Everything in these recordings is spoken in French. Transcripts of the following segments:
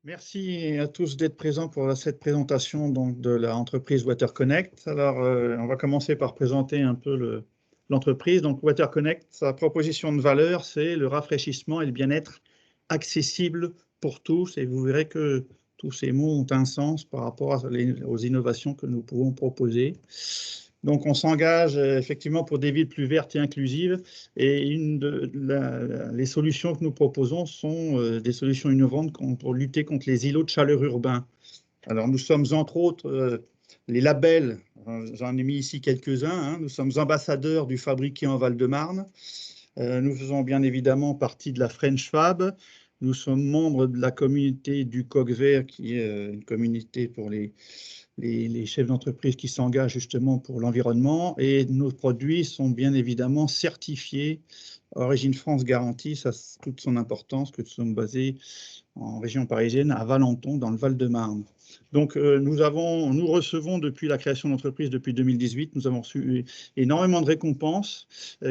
Merci à tous d'être présents pour cette présentation donc, de l'entreprise WaterConnect. Alors, on va commencer par présenter un peu l'entreprise. Donc, WaterConnect, sa proposition de valeur, c'est le rafraîchissement et le bien-être accessible pour tous. Et vous verrez que tous ces mots ont un sens par rapport aux innovations que nous pouvons proposer. Donc, on s'engage effectivement pour des villes plus vertes et inclusives. Et les solutions que nous proposons sont des solutions innovantes pour lutter contre les îlots de chaleur urbains. Alors, nous sommes entre autres les labels, j'en ai mis ici quelques-uns. Hein, nous sommes ambassadeurs du Fabriqué en Val-de-Marne. Nous faisons bien évidemment partie de la French Fab. Nous sommes membres de la communauté du Coq Vert, qui est une communauté pour les chefs d'entreprise qui s'engagent justement pour l'environnement, et nos produits sont bien évidemment certifiés Origine France Garantie. Ça a toute son importance que nous sommes basés en région parisienne, à Valenton, dans le Val-de-Marne. Donc, nous recevons depuis la création de l'entreprise, depuis 2018, nous avons reçu énormément de récompenses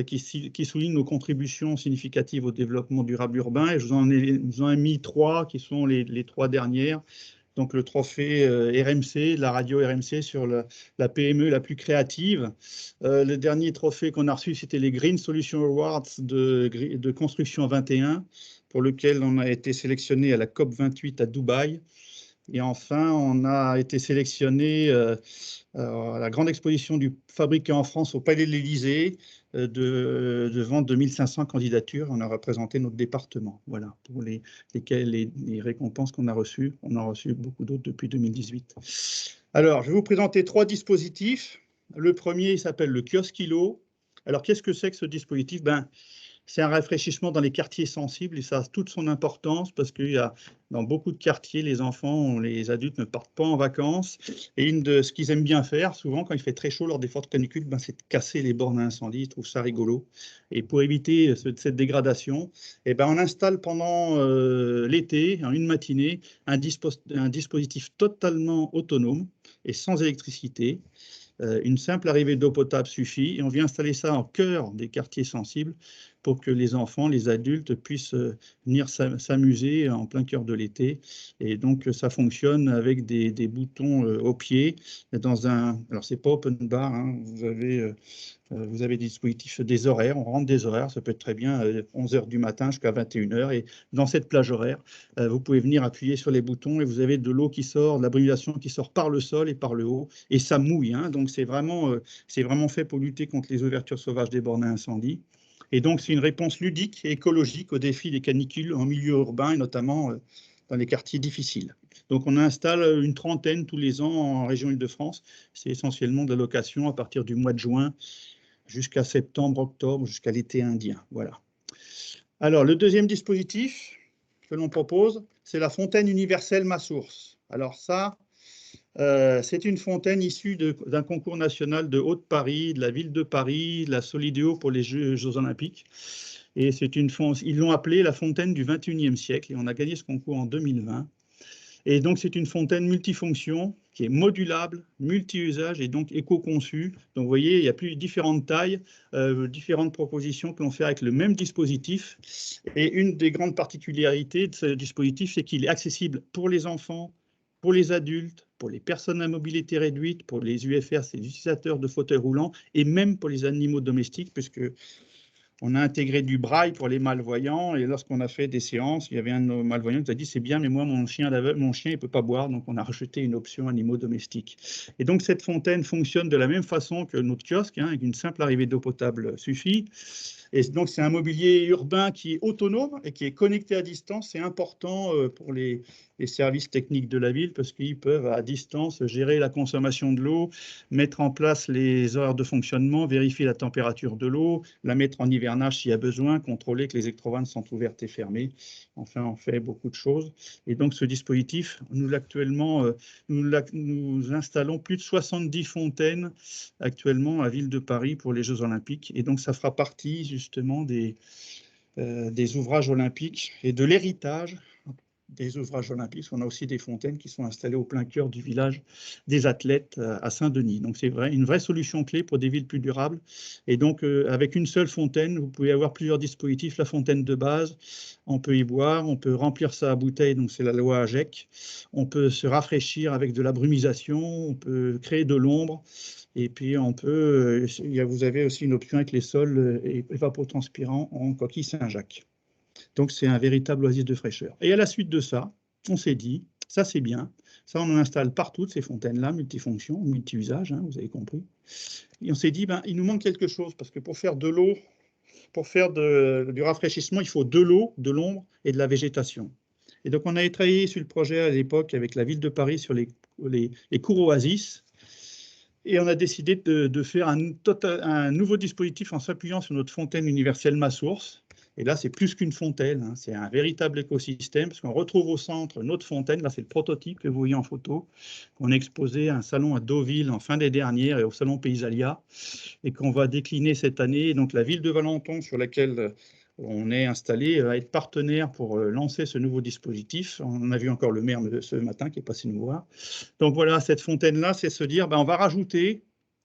qui soulignent nos contributions significatives au développement durable urbain. Et je vous en ai mis trois, qui sont les trois dernières. Donc, le trophée RMC, la radio RMC sur la PME la plus créative. Le dernier trophée qu'on a reçu, c'était les Green Solution Awards de Construction 21, pour lequel on a été sélectionné à la COP 28 à Dubaï. Et enfin, on a été sélectionné à la grande exposition du Fabriqué en France au Palais de l'Élysée devant 2500 candidatures. On a représenté notre département. Voilà, pour les récompenses qu'on a reçues. On en a reçu beaucoup d'autres depuis 2018. Alors, je vais vous présenter trois dispositifs. Le premier, il s'appelle le kiosque Kilo. Alors, qu'est-ce que c'est que ce dispositif? C'est un rafraîchissement dans les quartiers sensibles, et ça a toute son importance parce qu'il y a dans beaucoup de quartiers, les enfants, les adultes ne partent pas en vacances. Et ce qu'ils aiment bien faire, souvent quand il fait très chaud lors des fortes canicules, c'est de casser les bornes à incendie. Ils trouvent ça rigolo. Et pour éviter cette dégradation, on installe pendant l'été, en une matinée, un dispositif totalement autonome et sans électricité. Une simple arrivée d'eau potable suffit, et on vient installer ça en cœur des quartiers sensibles pour que les enfants, les adultes puissent venir s'amuser en plein cœur de l'été. Et donc, ça fonctionne avec des boutons au pied. Alors, c'est pas open bar, hein, vous avez des dispositifs, des horaires, on rentre des horaires, ça peut être très bien 11h du matin jusqu'à 21h. Et dans cette plage horaire, vous pouvez venir appuyer sur les boutons et vous avez de l'eau qui sort, de la brûlation qui sort par le sol et par le haut, et ça mouille. Hein, donc c'est vraiment fait pour lutter contre les ouvertures sauvages des bornes à incendie. Et donc c'est une réponse ludique et écologique au défi des canicules en milieu urbain, et notamment dans les quartiers difficiles. Donc on installe une trentaine tous les ans en région Île-de-France. C'est essentiellement de la location à partir du mois de juin jusqu'à septembre, octobre, jusqu'à l'été indien. Voilà. Alors, le deuxième dispositif que l'on propose, c'est la fontaine universelle Ma Source. Alors ça, c'est une fontaine issue d'un concours national de Haute-Paris, de la ville de Paris, de la Solidéo pour les Jeux Olympiques. Et ils l'ont appelée la fontaine du 21e siècle, et on a gagné ce concours en 2020. Et donc, c'est une fontaine multifonction qui est modulable, multi-usage et donc éco-conçue. Donc, vous voyez, il y a différentes tailles, différentes propositions que l'on fait avec le même dispositif. Et une des grandes particularités de ce dispositif, c'est qu'il est accessible pour les enfants, pour les adultes, pour les personnes à mobilité réduite, pour les UFR, c'est les utilisateurs de fauteuils roulants, et même pour les animaux domestiques, puisque on a intégré du braille pour les malvoyants, et lorsqu'on a fait des séances, il y avait un de nos malvoyants qui a dit « c'est bien, mais moi, mon chien, il ne peut pas boire », donc on a rajouté une option animaux domestiques. Et donc cette fontaine fonctionne de la même façon que notre kiosque, hein, avec une simple arrivée d'eau potable suffit. Et donc c'est un mobilier urbain qui est autonome et qui est connecté à distance. C'est important pour les services techniques de la ville, parce qu'ils peuvent à distance gérer la consommation de l'eau, mettre en place les horaires de fonctionnement, vérifier la température de l'eau, la mettre en hivernage s'il y a besoin, contrôler que les électrovannes sont ouvertes et fermées. Enfin, on fait beaucoup de choses. Et donc ce dispositif, nous installons plus de 70 fontaines actuellement à la ville de Paris pour les Jeux Olympiques. Et donc ça fera partie justement des ouvrages olympiques et de l'héritage des ouvrages olympiques. On a aussi des fontaines qui sont installées au plein cœur du village des athlètes à Saint-Denis. Donc c'est une vraie solution clé pour des villes plus durables. Et donc avec une seule fontaine, vous pouvez avoir plusieurs dispositifs. La fontaine de base, on peut y boire, on peut remplir ça à bouteille, donc c'est la loi AGEC. On peut se rafraîchir avec de la brumisation, on peut créer de l'ombre. Et puis on peut, vous avez aussi une option avec les sols évapotranspirants en coquille Saint-Jacques. Donc, c'est un véritable oasis de fraîcheur. Et à la suite de ça, on s'est dit, ça c'est bien, ça on en installe partout, ces fontaines-là, multifonctions, multi-usages, hein, vous avez compris. Et on s'est dit, ben, il nous manque quelque chose, parce que pour faire de l'eau, pour faire du rafraîchissement, il faut de l'eau, de l'ombre et de la végétation. Et donc, on a travaillé sur le projet à l'époque avec la ville de Paris sur les cours oasis, et on a décidé de faire un nouveau dispositif en s'appuyant sur notre fontaine universelle MaSource. Et là, c'est plus qu'une fontaine, hein, c'est un véritable écosystème, parce qu'on retrouve au centre notre fontaine. Là, c'est le prototype que vous voyez en photo, qu'on a exposé à un salon à Deauville en fin d'année dernière et au salon Paysalia, et qu'on va décliner cette année. Donc, la ville de Valenton, sur laquelle on est installé, va être partenaire pour lancer ce nouveau dispositif. On a vu encore le maire ce matin qui est passé nous voir. Donc voilà, cette fontaine-là, c'est se dire, ben, on va rajouter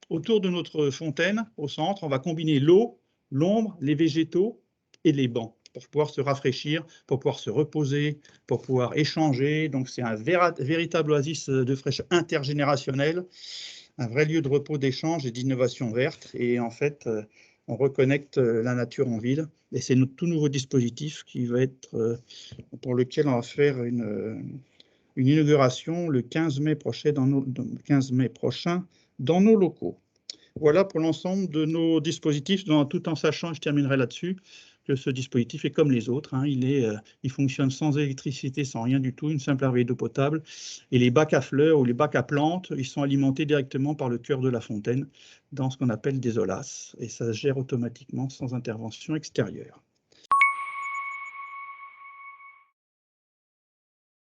autour de notre fontaine, au centre, on va combiner l'eau, l'ombre, les végétaux et les bancs pour pouvoir se rafraîchir, pour pouvoir se reposer, pour pouvoir échanger. Donc c'est un véritable oasis de fraîcheur intergénérationnel, un vrai lieu de repos, d'échange et d'innovation verte. Et en fait, on reconnecte la nature en ville. Et c'est notre tout nouveau dispositif qui va être, pour lequel on va faire une inauguration le 15 mai prochain dans nos locaux. Voilà pour l'ensemble de nos dispositifs, tout en sachant, je terminerai là-dessus, que ce dispositif est comme les autres, hein, il fonctionne sans électricité, sans rien du tout, une simple arrivée d'eau potable. Et les bacs à fleurs ou les bacs à plantes, ils sont alimentés directement par le cœur de la fontaine, dans ce qu'on appelle des OLAS. Et ça se gère automatiquement sans intervention extérieure.